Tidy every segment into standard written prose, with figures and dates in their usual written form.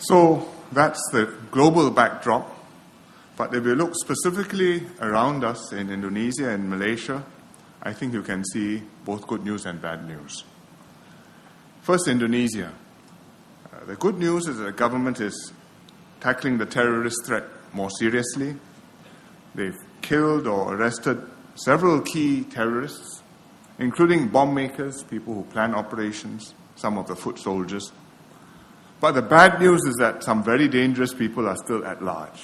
So that's the global backdrop. But if you look specifically around us in Indonesia and Malaysia, I think you can see both good news and bad news. First, Indonesia. The good news is that the government is tackling the terrorist threat more seriously. They've killed or arrested several key terrorists, including bomb makers, people who plan operations, some of the foot soldiers. But the bad news is that some very dangerous people are still at large.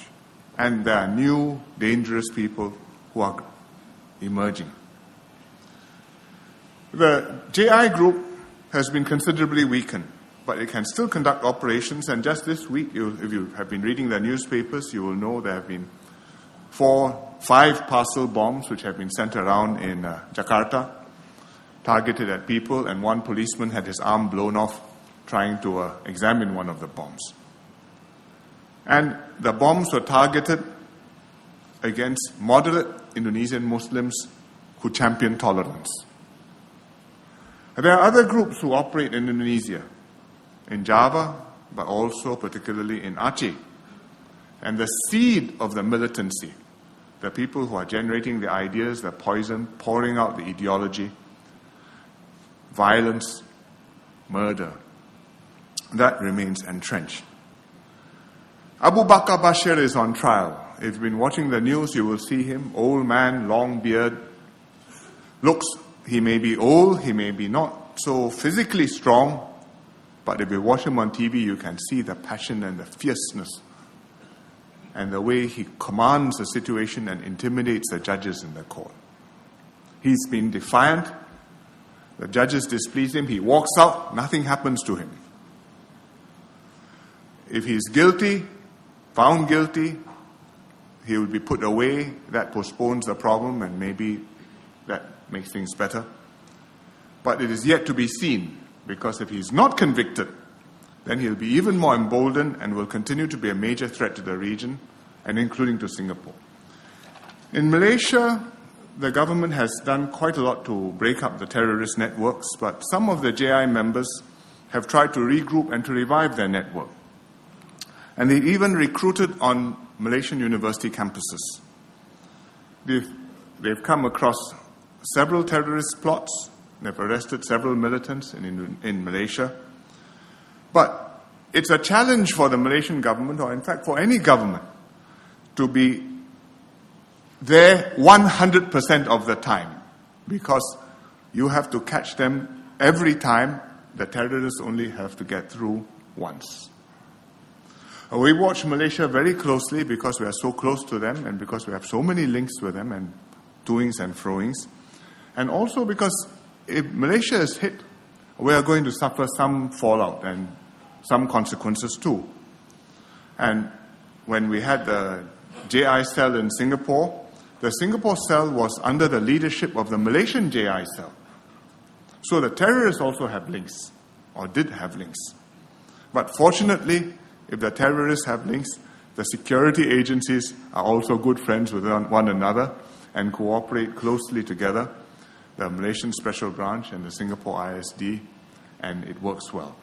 And there are new dangerous people who are emerging. The JI group has been considerably weakened, but it can still conduct operations. And just this week, if you have been reading the newspapers, you will know there have been 5 parcel bombs which have been sent around in Jakarta, targeted at people, and one policeman had his arm blown off trying to examine one of the bombs. And the bombs were targeted against moderate Indonesian Muslims who champion tolerance. There are other groups who operate in Indonesia, in Java, but also particularly in Aceh. And the seed of the militancy, the people who are generating the ideas, the poison, pouring out the ideology, violence, murder, that remains entrenched. Abu Bakr Bashir is on trial. If you've been watching the news, you will see him, old man, long beard. He may be old, he may be not so physically strong, but if you watch him on TV, you can see the passion and the fierceness and the way he commands the situation and intimidates the judges in the court. He's been defiant. The judges displease him. He walks out. Nothing happens to him. If he's guilty, found guilty, he will be put away. That postpones the problem, and maybe that makes things better. But it is yet to be seen, because if he's not convicted, then he'll be even more emboldened and will continue to be a major threat to the region, and including to Singapore. In Malaysia, the government has done quite a lot to break up the terrorist networks, but some of the JI members have tried to regroup and to revive their network. And they even recruited on Malaysian university campuses. They've come across several terrorist plots. They've arrested several militants in Malaysia. But it's a challenge for the Malaysian government, or in fact for any government, to be there 100% of the time, because you have to catch them every time. The terrorists only have to get through once. We watch Malaysia very closely because we are so close to them and because we have so many links with them and doings and froings. And also because if Malaysia is hit, we are going to suffer some fallout and some consequences too. And when we had the JI cell in Singapore, the Singapore cell was under the leadership of the Malaysian JI cell. So the terrorists also have links, or did have links. But fortunately, if the terrorists have links, the security agencies are also good friends with one another and cooperate closely together, the Malaysian Special Branch and the Singapore ISD, and it works well.